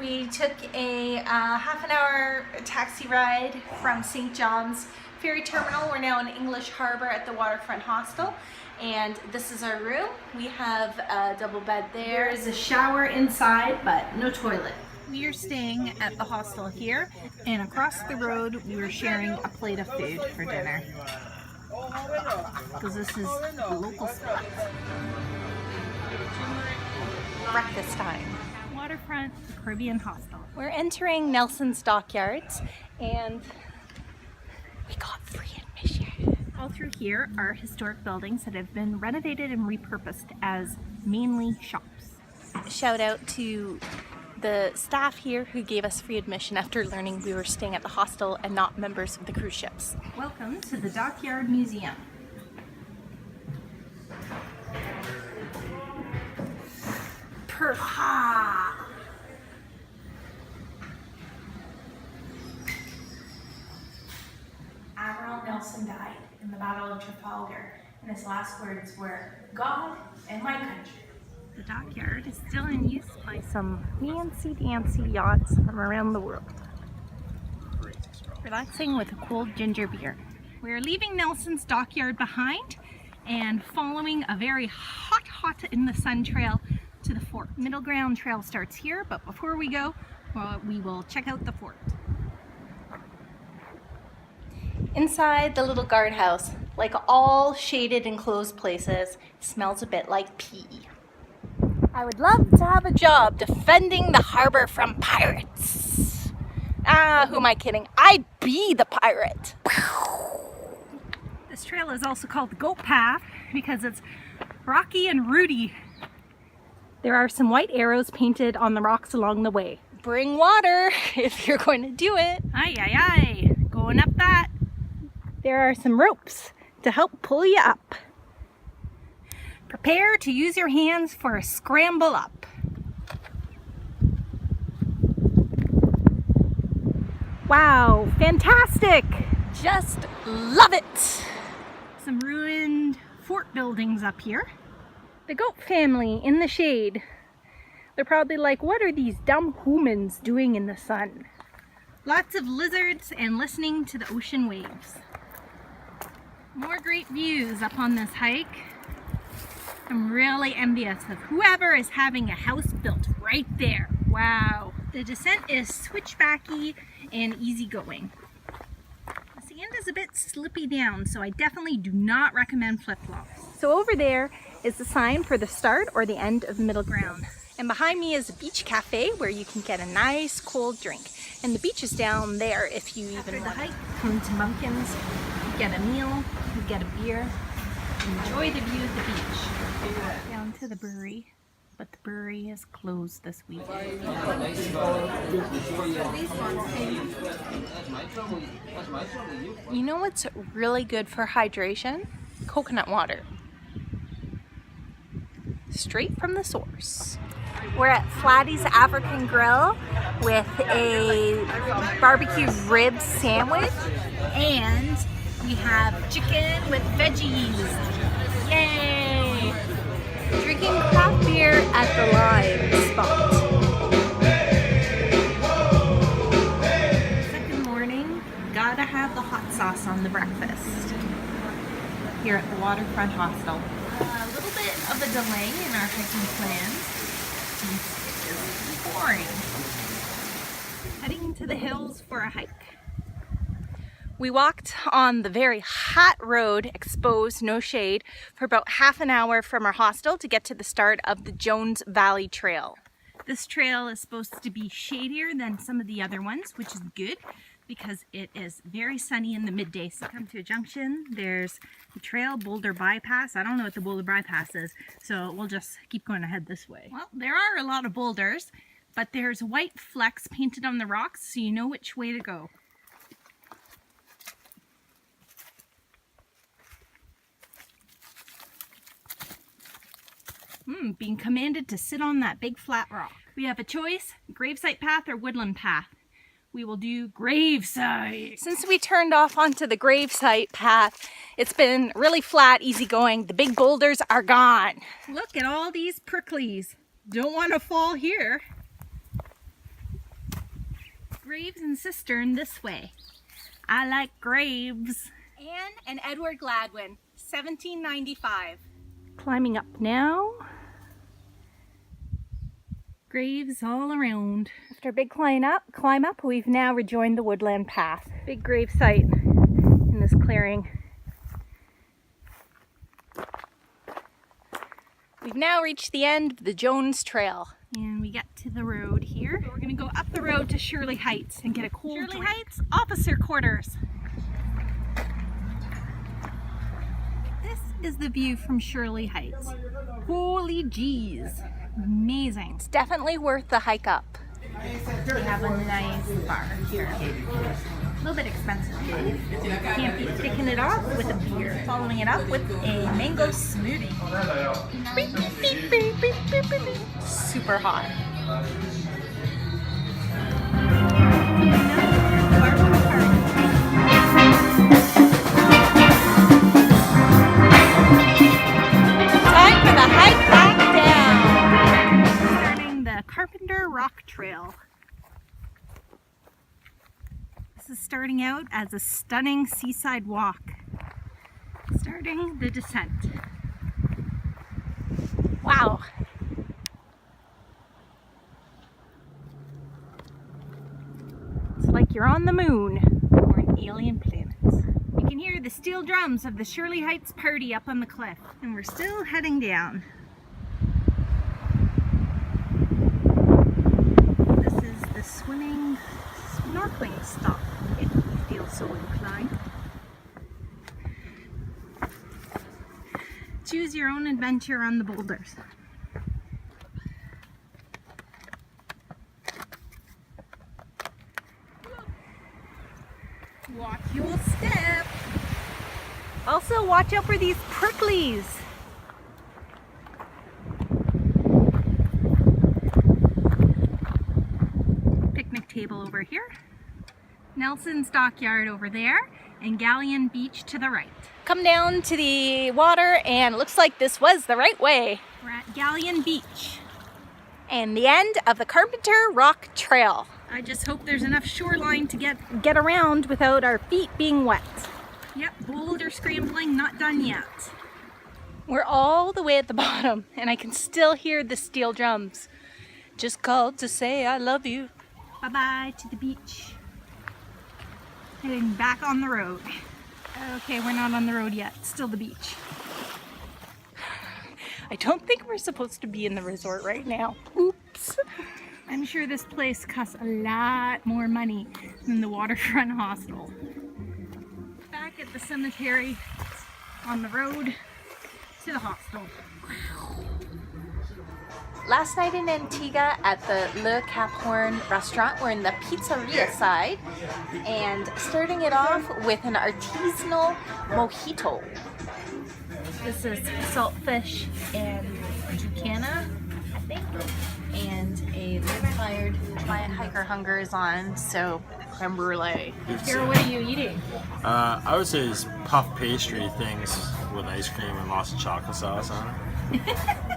We took a half an hour taxi ride from St. John's Ferry Terminal. We're now in English Harbour at the Waterfront Hostel, and this is our room. We have a double bed there. There is a shower inside, but no toilet. We are staying at the hostel here, and across the road we were sharing a plate of food for dinner. Because this is a local spot. Breakfast time. Waterfront Caribbean Hostel. We're entering Nelson's Dockyards, and we got free admission. All through here are historic buildings that have been renovated and repurposed as mainly shops. Shout out to the staff here who gave us free admission after learning we were staying at the hostel and not members of the cruise ships. Welcome to the Dockyard Museum. Perfect. Admiral Nelson died in the Battle of Trafalgar, and his last words were, "God and my country." The Dockyard is still in use by some fancy-dancy yachts from around the world. Relaxing with a cold ginger beer. We're leaving Nelson's Dockyard behind and following a very hot in the sun trail to the fort. Middle Ground Trail starts here, but before we go, we will check out the fort. Inside the little guardhouse, like all shaded and closed places, smells a bit like pee. I would love to have a job defending the harbor from pirates. Who am I kidding? I'd be the pirate. This trail is also called the Goat Path because it's rocky and rooty. There are some white arrows painted on the rocks along the way. Bring water if you're going to do it. Aye, aye, aye. Going up that. There are some ropes to help pull you up. Prepare to use your hands for a scramble up. Wow, fantastic! Just love it! Some ruined fort buildings up here. The goat family in the shade. They're probably like, what are these dumb humans doing in the sun? Lots of lizards and listening to the ocean waves. More great views up on this hike. I'm really envious of whoever is having a house built right there. Wow. The descent is switchbacky and easygoing. The sand is a bit slippy down, so I definitely do not recommend flip-flops. So over there is the sign for the start or the end of Middle Ground. And behind me is a beach cafe where you can get a nice cold drink. And the beach is down there if you even want. After the hike, come to BUMPKINS, you get a meal, you get a beer, enjoy the view of the beach. Down to the brewery, but the brewery is closed this week. You know what's really good for hydration? Coconut water. Straight from the source. We're at FLATTIES African Grill with a barbecue rib sandwich, and we have chicken with veggies. Yay! Drinking craft beer at the Lime spot. Second morning, gotta have the hot sauce on the breakfast here at the Waterfront Hostel. A little bit of a delay in our hiking plans. It is boring. Heading to the hills for a hike. We walked on the very hot road, exposed, no shade, for about half an hour from our hostel to get to the start of the Jones Valley Trail. This trail is supposed to be shadier than some of the other ones, which is good because it is very sunny in the midday. So come to a junction, there's the trail, Boulder Bypass. I don't know what the Boulder Bypass is, so we'll just keep going ahead this way. Well, there are a lot of boulders, but there's white flecks painted on the rocks, so you know which way to go. Being commanded to sit on that big flat rock. We have a choice, gravesite path or woodland path. We will do gravesite. Since we turned off onto the gravesite path, it's been really flat, easy going. The big boulders are gone. Look at all these pricklies. Don't want to fall here. Graves and Cistern this way. I like Graves. Anne and Edward Gladwin, 1795. Climbing up now. Graves all around. After a big climb up, we've now rejoined the woodland path. Big grave site in this clearing. We've now reached the end of the Jones Trail. And we get to the road here. We're gonna go up the road to Shirley Heights and get a cool drink. Shirley Heights officer quarters. This is the view from Shirley Heights. Holy jeez, amazing. It's definitely worth the hike up. We have a nice bar here. A little bit expensive. Can't be picking it off with a beer. Following it up with a mango smoothie. Beep, beep, beep, beep, beep, beep, beep. Super hot. Time for the hike back down. Starting the Carpenter Rock Trail. This is starting out as a stunning seaside walk. Starting the descent. Wow. It's like you're on the moon or an alien planet. You can hear the steel drums of the Shirley Heights party up on the cliff. And we're still heading down. This is the snorkeling stop if you feel so inclined. Choose your own adventure on the boulders. Watch your step. Also, watch out for these pricklies. Picnic table over here. Nelson's Dockyard over there, and Galleon Beach to the right. Come down to the water, and it looks like this was the right way. We're at Galleon Beach. And the end of the Carpenter Rock Trail. I just hope there's enough shoreline to get around without our feet being wet. Yep, boulder scrambling not done yet. We're all the way at the bottom, and I can still hear the steel drums. Just called to say I love you. Bye-bye to the beach. Heading back on the road. Okay, we're not on the road yet. Still the beach. I don't think we're supposed to be in the resort right now. Oops. I'm sure this place costs a lot more money than the Waterfront Hostel. Back at the cemetery, on the road to the hostel. Last night in Antigua at the Le Cap Horn restaurant, we're in the pizzeria side and starting it off with an artisanal mojito. This is saltfish and zucchini, I think, and a tired Quiet Hiker Hunger is on, so creme brulee. Here, what are you eating? I would say it's puff pastry things with ice cream and lots of chocolate sauce on it.